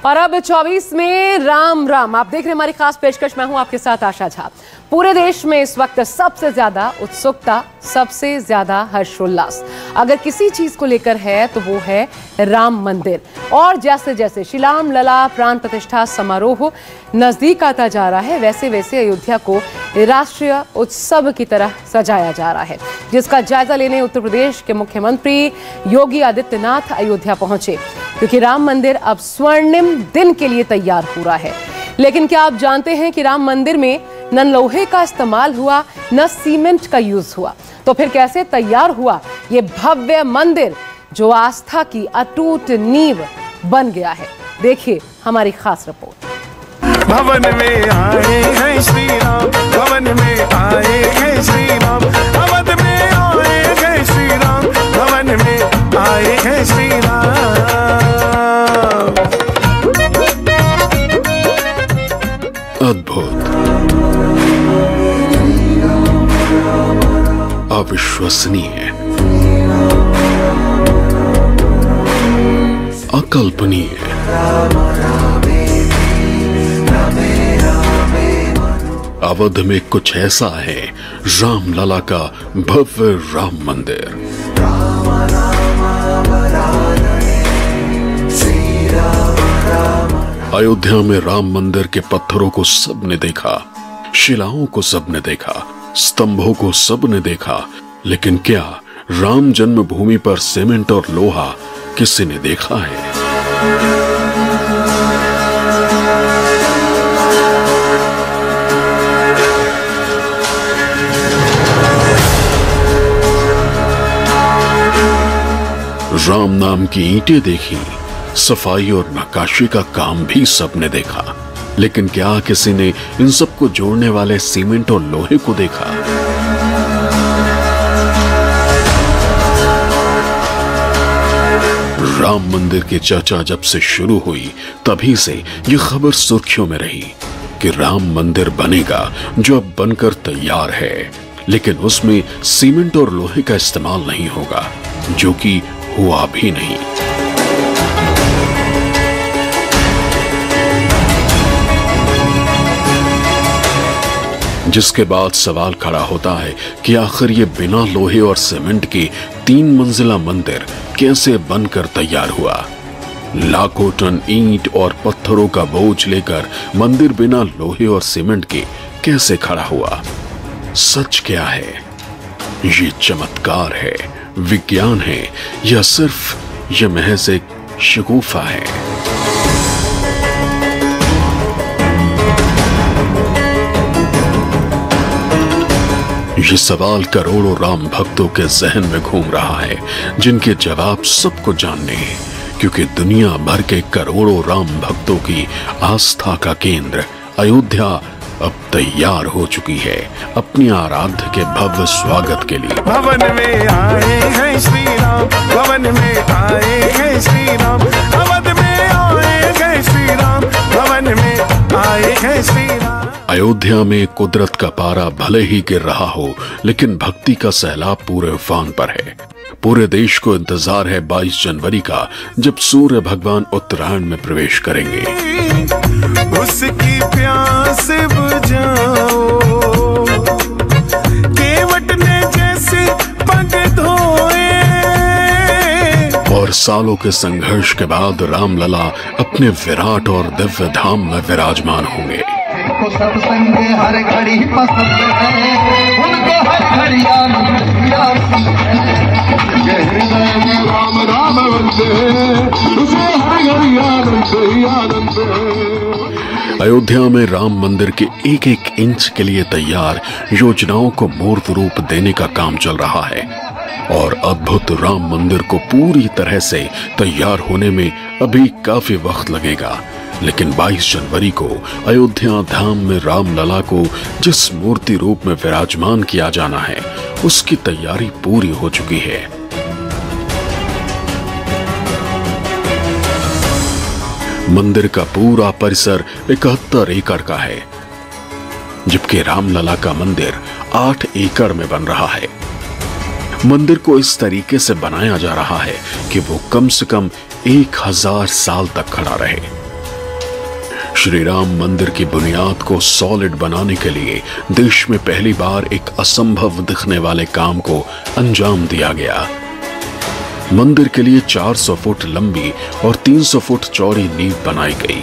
और अब 24 में राम राम। आप देख रहे हैं हमारी खास पेशकश। मैं हूं आपके साथ आशा झा। पूरे देश में इस वक्त सबसे ज्यादा उत्सुकता, सबसे ज्यादा हर्षोल्लास अगर किसी चीज को लेकर है तो वो है राम मंदिर। और जैसे जैसे श्री राम लला प्राण प्रतिष्ठा समारोह नजदीक आता जा रहा है, वैसे वैसे अयोध्या को राष्ट्रीय उत्सव की तरह सजाया जा रहा है, जिसका जायजा लेने उत्तर प्रदेश के मुख्यमंत्री योगी आदित्यनाथ अयोध्या पहुंचे, क्योंकि राम मंदिर अब स्वर्णिम दिन के लिए तैयार हो रहा है। लेकिन क्या आप जानते हैं कि राम मंदिर में न लोहे का इस्तेमाल हुआ, न सीमेंट का यूज हुआ, तो फिर कैसे तैयार हुआ ये भव्य मंदिर जो आस्था की अटूट नींव बन गया है? देखिए हमारी खास रिपोर्ट। भवन में आए हैं श्री राम, भवन में आए हैं श्री राम, अवध में आए हैं श्री राम, भवन में आए हैं श्री राम। अद्भुत, अविश्वसनीय, अकल्पनीय, अवध में कुछ ऐसा है रामलला का भव्य राम मंदिर। अयोध्या में राम मंदिर के पत्थरों को सबने देखा, शिलाओं को सबने देखा, स्तंभों को सबने देखा, लेकिन क्या राम जन्मभूमि पर सीमेंट और लोहा किसी ने देखा है? राम नाम की ईंटें देखी, सफाई और नक्काशी का काम भी सबने देखा, लेकिन क्या किसी ने इन सबको जोड़ने वाले सीमेंट और लोहे को देखा? राम मंदिर की चर्चा जब से शुरू हुई तभी से यह खबर सुर्खियों में रही कि राम मंदिर बनेगा, जो अब बनकर तैयार है, लेकिन उसमें सीमेंट और लोहे का इस्तेमाल नहीं होगा, जो कि हुआ भी नहीं। जिसके बाद सवाल खड़ा होता है कि आखिर ये बिना लोहे और सीमेंट के 3 मंजिला मंदिर कैसे बनकर तैयार हुआ? लाखों टन ईंट और पत्थरों का बोझ लेकर मंदिर बिना लोहे और सीमेंट के कैसे खड़ा हुआ? सच क्या है? ये चमत्कार है, विज्ञान है, या सिर्फ ये महज एक शगुफा है? ये सवाल करोड़ों राम भक्तों के जहन में घूम रहा है, जिनके जवाब सबको जानने हैं, क्योंकि दुनिया भर के करोड़ों राम भक्तों की आस्था का केंद्र अयोध्या अब तैयार हो चुकी है अपनी आराध्य के भव्य स्वागत के लिए। भवन में आए हैं श्री राम, भवन में आए हैं श्री राम, अवध में आए हैं श्री राम, भवन में आए हैं श्री राम। अयोध्या में कुदरत का पारा भले ही गिर रहा हो, लेकिन भक्ति का सैलाब पूरे उफान पर है। पूरे देश को इंतजार है 22 जनवरी का, जब सूर्य भगवान उत्तरायण में प्रवेश करेंगे। उसकी प्यास बुझाओ, केवट ने जैसे पग धोए। और सालों के संघर्ष के बाद रामलला अपने विराट और दिव्य धाम में विराजमान होंगे। उनको सत्संग हर घड़ी पसंद है, उनको हर घड़ी राम राम उसे हर घड़ी आनंद। अयोध्या में राम मंदिर के एक एक इंच के लिए तैयार योजनाओं को मूर्त रूप देने का काम चल रहा है, और अद्भुत राम मंदिर को पूरी तरह से तैयार होने में अभी काफी वक्त लगेगा। लेकिन 22 जनवरी को अयोध्या धाम में रामलला को जिस मूर्ति रूप में विराजमान किया जाना है, उसकी तैयारी पूरी हो चुकी है। मंदिर का पूरा परिसर 71 एकड़ का है, जबकि रामलला का मंदिर 8 एकड़ में बन रहा है। मंदिर को इस तरीके से बनाया जा रहा है कि वो कम से कम 1000 साल तक खड़ा रहे। श्री राम मंदिर की बुनियाद को सॉलिड बनाने के लिए देश में पहली बार एक असंभव दिखने वाले काम को अंजाम दिया गया। मंदिर के लिए 400 फुट लंबी और 300 फुट चौड़ी नींव बनाई गई।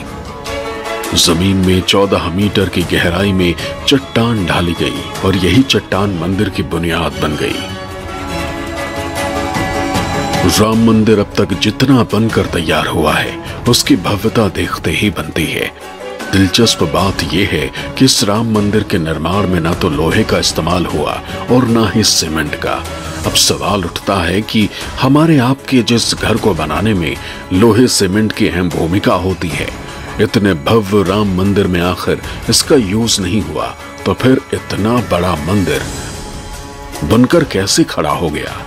जमीन में 14 मीटर की गहराई में चट्टान ढाली गई और यही चट्टान मंदिर की बुनियाद बन गई। राम मंदिर अब तक जितना बनकर तैयार हुआ है उसकी भव्यता देखते ही बनती है। दिलचस्प बात यह है कि इस राम मंदिर के निर्माण में ना तो लोहे का इस्तेमाल हुआ और ना ही सीमेंट का। अब सवाल उठता है कि हमारे आपके जिस घर को बनाने में लोहे सीमेंट की अहम भूमिका होती है, इतने भव्य राम मंदिर में आखिर इसका यूज नहीं हुआ, तो फिर इतना बड़ा मंदिर बनकर कैसे खड़ा हो गया?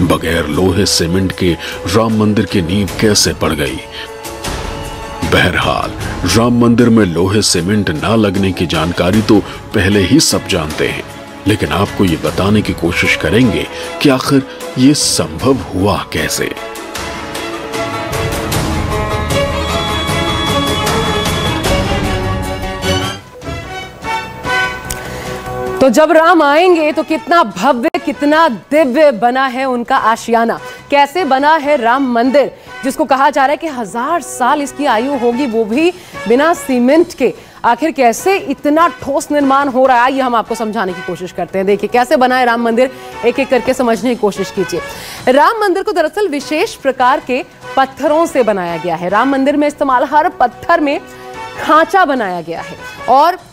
बगैर लोहे सीमेंट के राम मंदिर की नींव कैसे पड़ गई? बहरहाल राम मंदिर में लोहे सीमेंट ना लगने की जानकारी तो पहले ही सब जानते हैं, लेकिन आपको ये बताने की कोशिश करेंगे कि आखिर ये संभव हुआ कैसे। तो जब राम आएंगे तो कितना भव्य, कितना दिव्य बना है उनका आशियाना, कैसे बना है राम मंदिर, जिसको कहा जा रहा है कि 1000 साल इसकी आयु होगी, वो भी बिना सीमेंट के। आखिर कैसे इतना ठोस निर्माण हो रहा है, ये हम आपको समझाने की कोशिश करते हैं। देखिए कैसे बना है राम मंदिर, एक एक करके समझने की कोशिश कीजिए। राम मंदिर को दरअसल विशेष प्रकार के पत्थरों से बनाया गया है। राम मंदिर में इस्तेमाल हर पत्थर में खांचा बनाया गया है, और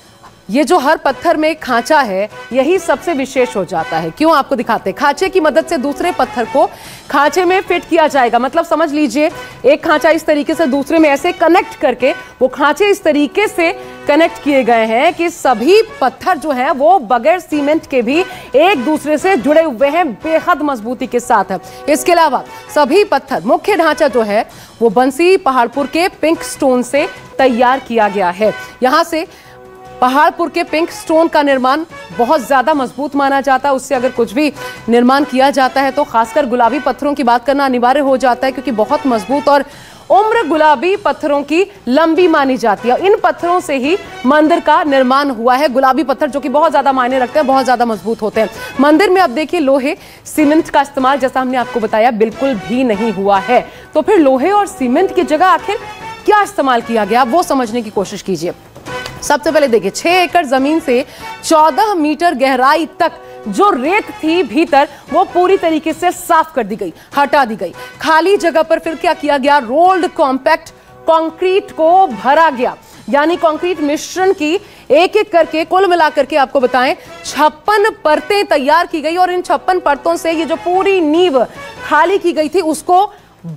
ये जो हर पत्थर में खांचा है यही सबसे विशेष हो जाता है। क्यों, आपको दिखाते हैं। खांचे की मदद से दूसरे पत्थर को खांचे में फिट किया जाएगा। मतलब समझ लीजिए, एक खांचा इस तरीके से दूसरे में ऐसे कनेक्ट करके, वो खांचे इस तरीके से कनेक्ट किए गए हैं कि सभी पत्थर जो हैं वो बगैर सीमेंट के भी एक दूसरे से जुड़े हुए हैं, बेहद मजबूती के साथ है। इसके अलावा सभी पत्थर, मुख्य ढांचा जो है वो बंसी पहाड़पुर के पिंक स्टोन से तैयार किया गया है। यहाँ से पहाड़पुर के पिंक स्टोन का निर्माण बहुत ज्यादा मजबूत माना जाता है। उससे अगर कुछ भी निर्माण किया जाता है तो खासकर गुलाबी पत्थरों की बात करना अनिवार्य हो जाता है, क्योंकि बहुत मजबूत और उम्र गुलाबी पत्थरों की लंबी मानी जाती है। इन पत्थरों से ही मंदिर का निर्माण हुआ है। गुलाबी पत्थर जो कि बहुत ज्यादा मायने रखते हैं, बहुत ज्यादा मजबूत होते हैं। मंदिर में अब देखिए लोहे सीमेंट का इस्तेमाल, जैसा हमने आपको बताया, बिल्कुल भी नहीं हुआ है। तो फिर लोहे और सीमेंट की जगह आखिर क्या इस्तेमाल किया गया, वो समझने की कोशिश कीजिए। सबसे पहले देखिए, 6 एकड़ जमीन से 14 मीटर गहराई तक जो रेत थी भीतर, वो पूरी तरीके से साफ कर दी गई, हटा दी गई। खाली जगह पर फिर क्या किया गया, रोल्ड कॉम्पैक्ट कंक्रीट को भरा गया। यानी कंक्रीट मिश्रण की एक एक करके कुल मिलाकर के आपको बताएं 56 परतें तैयार की गई, और इन 56 परतों से ये जो पूरी नींव खाली की गई थी उसको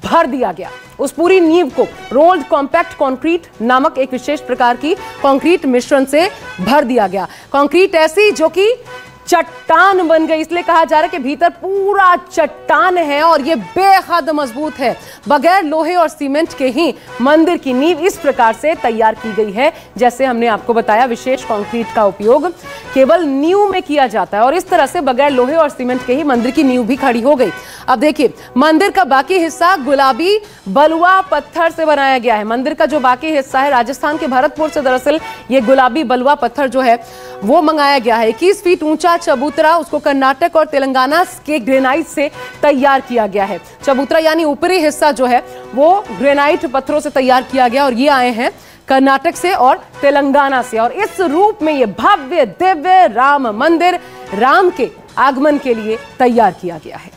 भर दिया गया। उस पूरी नींव को रोल्ड कॉम्पैक्ट कंक्रीट नामक एक विशेष प्रकार की कंक्रीट मिश्रण से भर दिया गया। कंक्रीट ऐसी जो कि चट्टान बन गई, इसलिए कहा जा रहा है कि भीतर पूरा चट्टान है और ये बेहद मजबूत है। बगैर लोहे और सीमेंट के ही मंदिर की नींव इस प्रकार से तैयार की गई है। जैसे हमने आपको बताया, विशेष कंक्रीट का उपयोग केवल नींव में किया जाता है, और इस तरह से बगैर लोहे और सीमेंट के ही मंदिर की नींव भी खड़ी हो गई। अब देखिए, मंदिर का बाकी हिस्सा गुलाबी बलुआ पत्थर से बनाया गया है। मंदिर का जो बाकी हिस्सा है, राजस्थान के भरतपुर से दरअसल ये गुलाबी बलुआ पत्थर जो है वो मंगाया गया है। 21 फीट ऊंचा चबूतरा, उसको कर्नाटक और तेलंगाना के ग्रेनाइट से तैयार किया गया है। चबूतरा यानी ऊपरी हिस्सा जो है वो ग्रेनाइट पत्थरों से तैयार किया गया, और ये आए हैं कर्नाटक से और तेलंगाना से। और इस रूप में ये भव्य दिव्य राम मंदिर राम के आगमन के लिए तैयार किया गया है।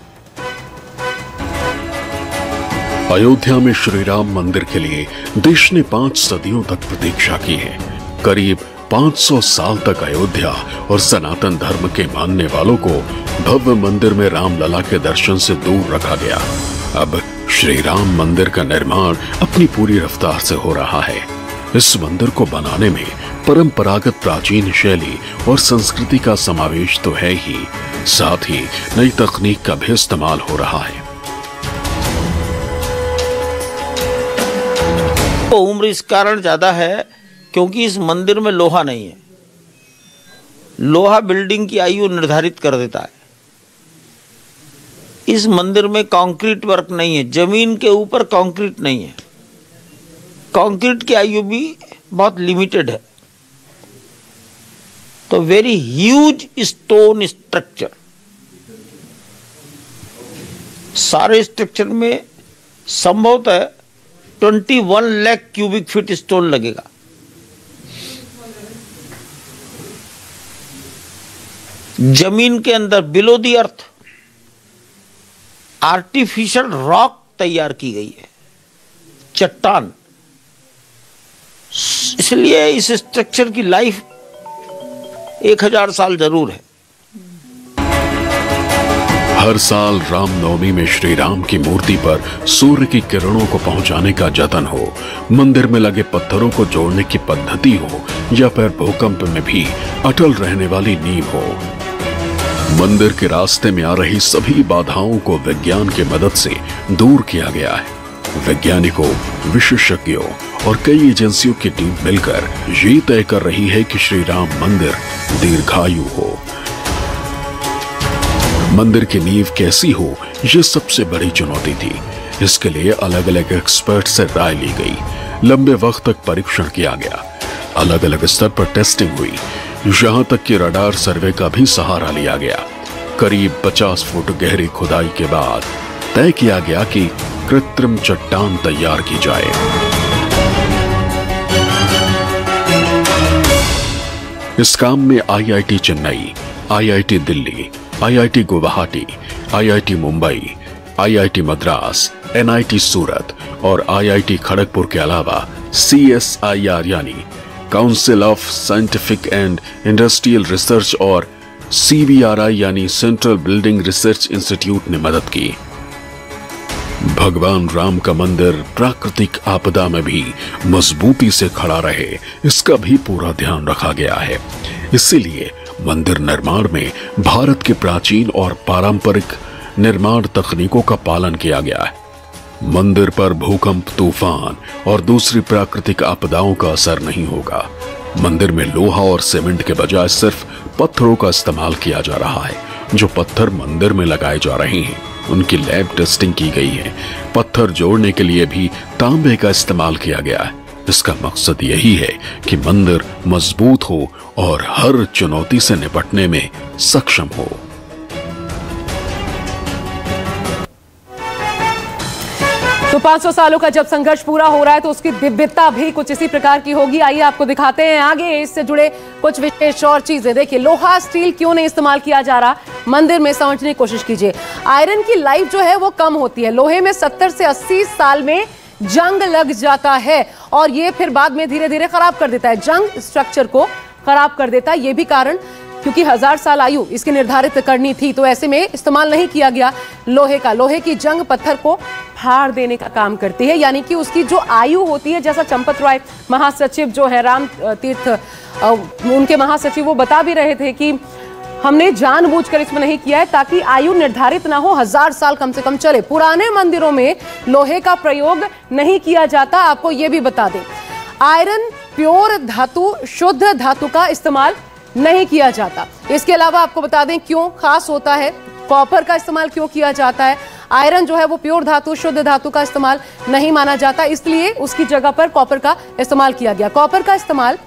अयोध्या में श्री राम मंदिर के लिए देश ने 5 सदियों तक प्रतीक्षा की है। करीब 500 साल तक अयोध्या और सनातन धर्म के मानने वालों को भव्य मंदिर में रामलला के दर्शन से दूर रखा गया। अब श्री राम मंदिर का निर्माण अपनी पूरी रफ्तार से हो रहा है। इस मंदिर को बनाने में परंपरागत प्राचीन शैली और संस्कृति का समावेश तो है ही, साथ ही नई तकनीक का भी इस्तेमाल हो रहा है। तो उम्र इस कारण ज्यादा है क्योंकि इस मंदिर में लोहा नहीं है। लोहा बिल्डिंग की आयु निर्धारित कर देता है। इस मंदिर में कंक्रीट वर्क नहीं है, जमीन के ऊपर कंक्रीट नहीं है। कंक्रीट की आयु भी बहुत लिमिटेड है, तो वेरी ह्यूज स्टोन स्ट्रक्चर, सारे स्ट्रक्चर में संभवतः 21 लाख क्यूबिक फीट स्टोन लगेगा। जमीन के अंदर below the earth artificial rock तैयार की गई है, चट्टान। इसलिए इस स्ट्रक्चर की लाइफ 1000 साल जरूर है। हर साल रामनवमी में श्री राम की मूर्ति पर सूर्य की किरणों को पहुंचाने का जतन हो, मंदिर में लगे पत्थरों को जोड़ने की पद्धति हो, या फिर भूकंप में भी अटल रहने वाली नींव हो, मंदिर के रास्ते में आ रही सभी बाधाओं को विज्ञान की मदद से दूर किया गया है। वैज्ञानिकों, विशेषज्ञों और कई एजेंसियों की टीम मिलकर ये तय कर रही है कि श्री राम मंदिर दीर्घायु हो। मंदिर की नींव कैसी हो, ये सबसे बड़ी चुनौती थी। इसके लिए अलग अलग एक्सपर्ट से राय ली गई, लंबे वक्त तक परीक्षण किया गया, अलग अलग स्तर पर टेस्टिंग हुई, यहां तक कि रडार सर्वे का भी सहारा लिया गया। करीब 50 फुट गहरी खुदाई के बाद तय किया गया कि कृत्रिम चट्टान तैयार की जाए। इस काम में IIT Chennai, IIT Delhi, IIT Guwahati, IIT Mumbai, IIT Madras, NIT Surat और आईआईटी खड़गपुर के अलावा CSIR यानी council of scientific and industrial research और CBRI यानी सेंट्रल बिल्डिंग रिसर्च इंस्टीट्यूट ने मदद की। भगवान राम का मंदिर प्राकृतिक आपदा में भी मजबूती से खड़ा रहे, इसका भी पूरा ध्यान रखा गया है। इसीलिए मंदिर निर्माण में भारत के प्राचीन और पारंपरिक निर्माण तकनीकों का पालन किया गया है। मंदिर पर भूकंप, तूफान और दूसरी प्राकृतिक आपदाओं का असर नहीं होगा। मंदिर में लोहा और सीमेंट के बजाय सिर्फ पत्थरों का इस्तेमाल किया जा रहा है। जो पत्थर मंदिर में लगाए जा रहे हैं उनकी लैब टेस्टिंग की गई है। पत्थर जोड़ने के लिए भी तांबे का इस्तेमाल किया गया है। इसका मकसद यही है कि मंदिर मजबूत हो और हर चुनौती से निपटने में सक्षम हो। तो 500 सालों का जब संघर्ष पूरा हो रहा है तो उसकी दिव्यता भी कुछ इसी प्रकार की होगी। आइए आपको दिखाते हैं आगे इससे जुड़े कुछ विशेष और चीजें। देखिए, लोहा स्टील क्यों नहीं इस्तेमाल किया जा रहा मंदिर में, समझने की कोशिश कीजिए। आयरन की लाइफ जो है वो कम होती है। लोहे में 70 से 80 साल में जंग लग जाता है और ये फिर बाद में धीरे धीरे खराब कर देता है, जंग स्ट्रक्चर को खराब कर देता है। ये भी कारण क्योंकि 1000 साल आयु इसकी निर्धारित करनी थी, तो ऐसे में इस्तेमाल नहीं किया गया लोहे का। लोहे की जंग पत्थर को फाड़ देने का काम करती है, यानी कि उसकी जो आयु होती है, जैसा चंपत राय महासचिव जो है राम तीर्थ उनके महासचिव वो बता भी रहे थे कि हमने जानबूझकर इसमें नहीं किया है ताकि आयु निर्धारित ना हो, 1000 साल कम से कम चले। पुराने मंदिरों में लोहे का प्रयोग नहीं किया जाता। आपको यह भी बता दें, आयरन प्योर धातु, शुद्ध धातु का इस्तेमाल नहीं किया जाता। इसके अलावा आपको बता दें क्यों खास होता है, कॉपर का इस्तेमाल क्यों किया जाता है। आयरन जो है वो प्योर धातु, शुद्ध धातु का इस्तेमाल नहीं माना जाता, इसलिए उसकी जगह पर कॉपर का इस्तेमाल किया गया। कॉपर का इस्तेमाल,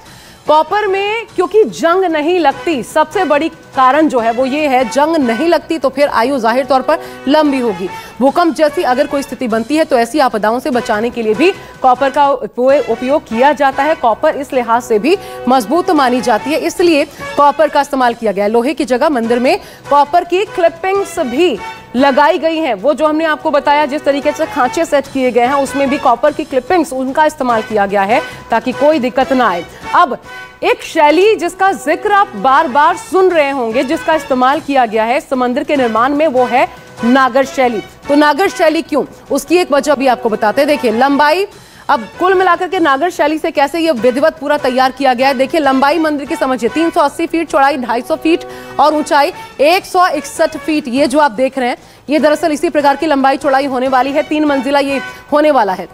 कॉपर में क्योंकि जंग नहीं लगती, सबसे बड़ी कारण जो है वो ये है, जंग नहीं लगती तो फिर आयु जाहिर तौर पर लंबी होगी। भूकंप जैसी अगर कोई स्थिति बनती है तो ऐसी आपदाओं से बचाने के लिए भी कॉपर का उपयोग किया जाता है। कॉपर इस लिहाज से भी मजबूत मानी जाती है, इसलिए कॉपर का इस्तेमाल किया गया। लोहे की जगह मंदिर में कॉपर की क्लिपिंग्स भी लगाई गई हैं। वो जो हमने आपको बताया जिस तरीके से खांचे सेट किए गए हैं उसमें भी कॉपर की क्लिपिंग्स उनका इस्तेमाल किया गया है ताकि कोई दिक्कत ना आए। अब एक शैली जिसका जिक्र आप बार बार सुन रहे होंगे, जिसका इस्तेमाल किया गया है इस मंदिर के निर्माण में, वो है नागर शैली। तो नागर शैली क्यों, उसकी एक वजह भी आपको बताते हैं। देखिए लंबाई, अब कुल मिलाकर के नागर शैली से कैसे ये विधिवत पूरा तैयार किया गया है। देखिए लंबाई मंदिर की समझिए, 380 फीट, चौड़ाई 250 फीट और ऊंचाई 161 फीट। ये जो आप देख रहे हैं ये दरअसल इसी प्रकार की लंबाई चौड़ाई होने वाली है। 3 मंजिला ये होने वाला है।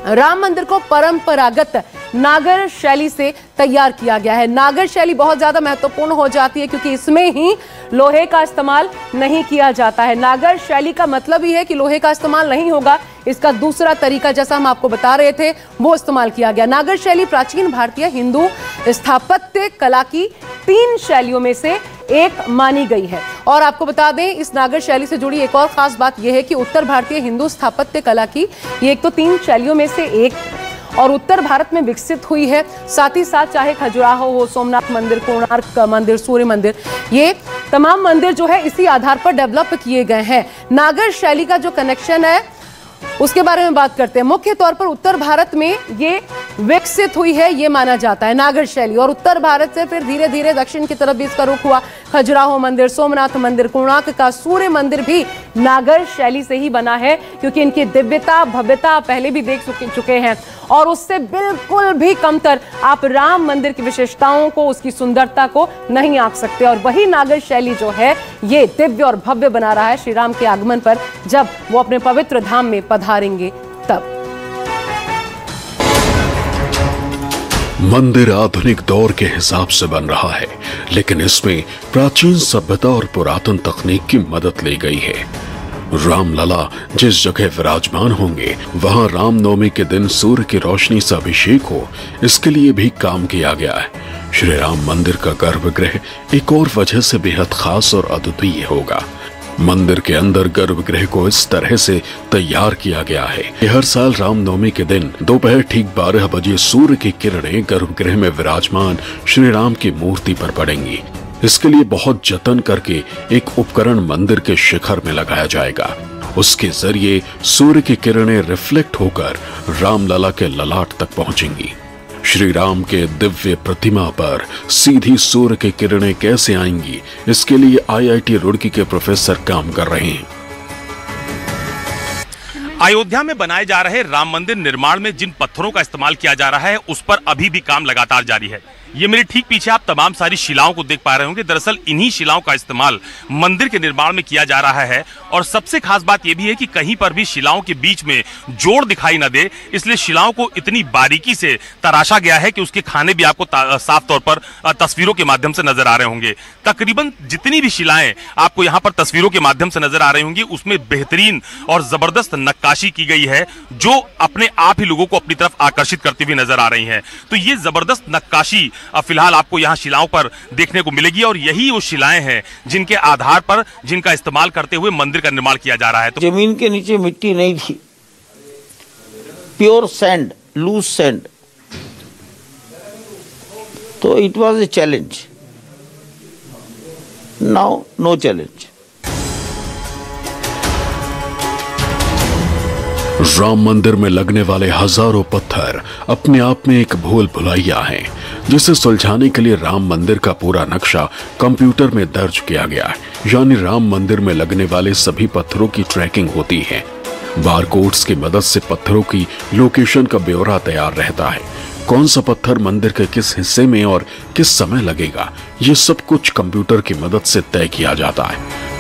राम मंदिर को परंपरागत नागर शैली से तैयार किया गया है। नागर शैली बहुत ज्यादा महत्वपूर्ण हो जाती है क्योंकि इसमें ही लोहे का इस्तेमाल नहीं किया जाता है। नागर शैली का मतलब ही है कि लोहे का इस्तेमाल नहीं होगा, इसका दूसरा तरीका जैसा हम आपको बता रहे थे वो इस्तेमाल किया गया। नागर शैली प्राचीन भारतीय हिंदू स्थापत्य कला की 3 शैलियों में से एक मानी गई है। और आपको बता दें, इस नागर शैली से जुड़ी एक और खास बात यह है कि उत्तर भारतीय हिंदू स्थापत्य कला की ये एक तो 3 शैलियों में से एक और उत्तर भारत में विकसित हुई है। साथ ही साथ चाहे खजुराहो हो, सोमनाथ मंदिर, कोणार्क मंदिर, सूर्य मंदिर, ये तमाम मंदिर जो है इसी आधार पर डेवलप किए गए हैं। नागर शैली का जो कनेक्शन है उसके बारे में बात करते हैं। मुख्य तौर पर उत्तर भारत में ये विकसित हुई है, ये माना जाता है नागर शैली, और उत्तर भारत से फिर धीरे धीरे दक्षिण की तरफ भी इसका रुख हुआ। खजुराहो मंदिर, सोमनाथ मंदिर, कोणार्क का सूर्य मंदिर भी नागर शैली से ही बना है क्योंकि इनकी दिव्यता भव्यता पहले भी देख चुके हैं और उससे बिल्कुल भी कमतर आप राम मंदिर की विशेषताओं को, उसकी सुंदरता को नहीं आंक सकते। और वही नागर शैली जो है ये दिव्य और भव्य बना रहा है श्री राम के आगमन पर, जब वो अपने पवित्र धाम में पधारेंगे तब। मंदिर आधुनिक दौर के हिसाब से बन रहा है, लेकिन इसमें प्राचीन सभ्यता और पुरातन तकनीक की मदद ली गई है। रामलला जिस जगह विराजमान होंगे वहां रामनवमी के दिन सूर्य की रोशनी से अभिषेक हो, इसके लिए भी काम किया गया है। श्री राम मंदिर का गर्भगृह एक और वजह से बेहद खास और अद्वितीय होगा। मंदिर के अंदर गर्भगृह को इस तरह से तैयार किया गया है कि हर साल रामनवमी के दिन दोपहर ठीक 12 बजे सूर्य की किरणें गर्भगृह में विराजमान श्री राम की मूर्ति पर पड़ेंगी। इसके लिए बहुत जतन करके एक उपकरण मंदिर के शिखर में लगाया जाएगा। उसके जरिए सूर्य की किरणें रिफ्लेक्ट होकर रामलला के ललाट तक पहुंचेंगी। श्री राम के दिव्य प्रतिमा पर सीधी सूर्य की किरणें कैसे आएंगी, इसके लिए IIT रुड़की के प्रोफेसर काम कर रहे हैं। अयोध्या में बनाए जा रहे राम मंदिर निर्माण में जिन पत्थरों का इस्तेमाल किया जा रहा है उस पर अभी भी काम लगातार जारी है। ये मेरे ठीक पीछे आप तमाम सारी शिलाओं को देख पा रहे होंगे। दरअसल इन्हीं शिलाओं का इस्तेमाल मंदिर के निर्माण में किया जा रहा है और सबसे खास बात यह भी है कि कहीं पर भी शिलाओं के बीच में जोड़ दिखाई न दे, इसलिए शिलाओं को इतनी बारीकी से तराशा गया है कि उसके खाने भी आपको साफ तौर पर तस्वीरों के माध्यम से नजर आ रहे होंगे। तकरीबन जितनी भी शिलाएं आपको यहाँ पर तस्वीरों के माध्यम से नजर आ रही होंगी उसमें बेहतरीन और जबरदस्त नक्काशी की गई है जो अपने आप ही लोगों को अपनी तरफ आकर्षित करती हुई नजर आ रही है। तो ये जबरदस्त नक्काशी फिलहाल आपको यहाँ शिलाओं पर देखने को मिलेगी और यही वो शिलाएं हैं जिनके आधार पर, जिनका इस्तेमाल करते हुए मंदिर का निर्माण किया जा रहा है। तो जमीन के नीचे मिट्टी नहीं थी, प्योर सैंड, लूज सैंड, तो it was a challenge. Now no challenge. Ram Mandir में लगने वाले हजारों पत्थर अपने आप में एक भूल भुलैया है, जिसे सुलझाने के लिए राम मंदिर का पूरा नक्शा कंप्यूटर में दर्ज किया गया है। यानी राम मंदिर में लगने वाले सभी पत्थरों की ट्रैकिंग होती है। बारकोड्स की मदद से पत्थरों की लोकेशन का ब्यौरा तैयार रहता है। कौन सा पत्थर मंदिर के किस हिस्से में और किस समय लगेगा, ये सब कुछ कंप्यूटर की मदद से तय किया जाता है।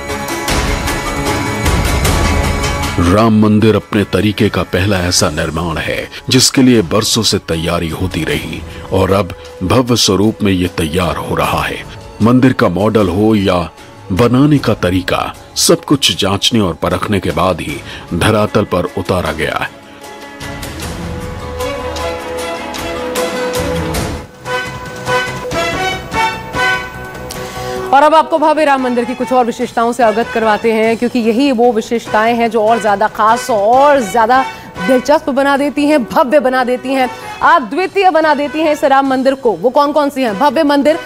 राम मंदिर अपने तरीके का पहला ऐसा निर्माण है जिसके लिए बरसों से तैयारी होती रही और अब भव्य स्वरूप में ये तैयार हो रहा है। मंदिर का मॉडल हो या बनाने का तरीका, सब कुछ जांचने और परखने के बाद ही धरातल पर उतारा गया है। और अब आपको भव्य राम मंदिर की कुछ और विशेषताओं से अवगत करवाते हैं, क्योंकि यही वो विशेषताएं हैं जो और ज्यादा खास और ज्यादा दिलचस्प बना देती हैं, भव्य बना देती हैं, अद्वितीय बना देती हैं इस राम मंदिर को। वो कौन कौन सी हैं? भव्य मंदिर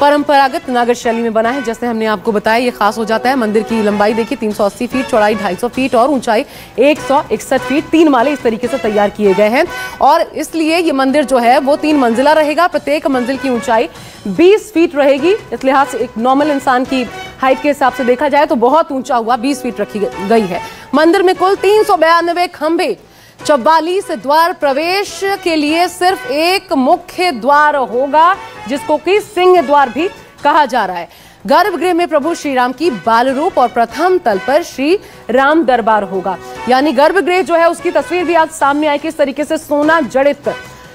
परंपरागत नागर शैली में बना है, जैसे हमने आपको बताया। ये खास हो जाता है। मंदिर की लंबाई देखिए 380 फीट, चौड़ाई 250 फीट और ऊंचाई 161 फीट। 3 माले इस तरीके से तैयार किए गए हैं और इसलिए ये मंदिर जो है वो 3 मंजिला रहेगा। प्रत्येक मंजिल की ऊंचाई 20 फीट रहेगी। इस लिहाज से एक नॉर्मल इंसान की हाइट के हिसाब से देखा जाए तो बहुत ऊंचा हुआ 20 फीट रखी गई है। मंदिर में कुल 392 खंभे, 44 द्वार, प्रवेश के लिए सिर्फ एक मुख्य द्वार होगा जिसको कि सिंह द्वार भी कहा जा रहा है। गर्भगृह में प्रभु श्री राम की बाल रूप और प्रथम तल पर श्री राम दरबार होगा। यानी गर्भगृह जो है उसकी तस्वीर भी आज सामने आई, किस तरीके से सोना जड़ित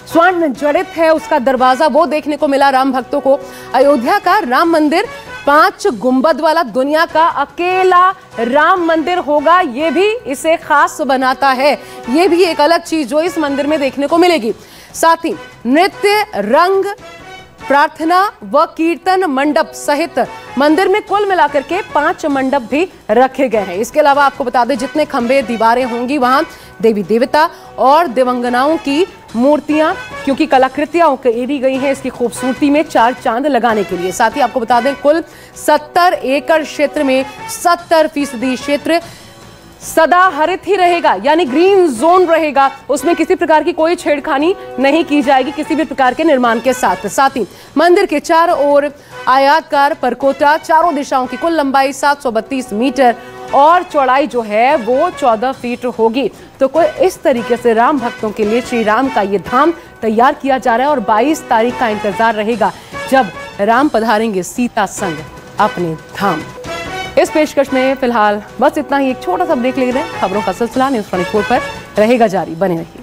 स्वर्ण जड़ित है उसका दरवाजा, वो देखने को मिला राम भक्तों को। अयोध्या का राम मंदिर 5 गुंबद वाला दुनिया का अकेला राम मंदिर होगा, ये भी इसे खास बनाता है। ये भी एक अलग चीज जो इस मंदिर में देखने को मिलेगी। साथ ही नृत्य, रंग, प्रार्थना व कीर्तन मंडप सहित मंदिर में कुल मिलाकर के 5 मंडप भी रखे गए हैं। इसके अलावा आपको बता दें जितने खंबे दीवारें होंगी वहां देवी देवता और दिवंगनाओं की मूर्तियां, क्योंकि कलाकृतियां उकेरी गई हैं इसकी खूबसूरती में 4 चांद लगाने के लिए। साथ ही आपको बता दें कुल 70 एकड़ क्षेत्र में 70% क्षेत्र सदा हरित ही रहेगा, यानी ग्रीन जोन रहेगा। उसमें किसी प्रकार की कोई छेड़खानी नहीं की जाएगी किसी भी प्रकार के निर्माण के साथ। साथ ही मंदिर के चारों ओर आयताकार परकोटा, चारों दिशाओं की कुल लंबाई 732 मीटर और चौड़ाई जो है वो 14 फीट होगी। तो कोई इस तरीके से राम भक्तों के लिए श्री राम का ये धाम तैयार किया जा रहा है और 22 तारीख का इंतजार रहेगा जब राम पधारेंगे सीता संग अपने धाम। इस पेशकश में फिलहाल बस इतना ही। एक छोटा सा ब्रेक ले रहे हैं। खबरों का सिलसिला न्यूज़ 24 पर रहेगा जारी, बने रहिए।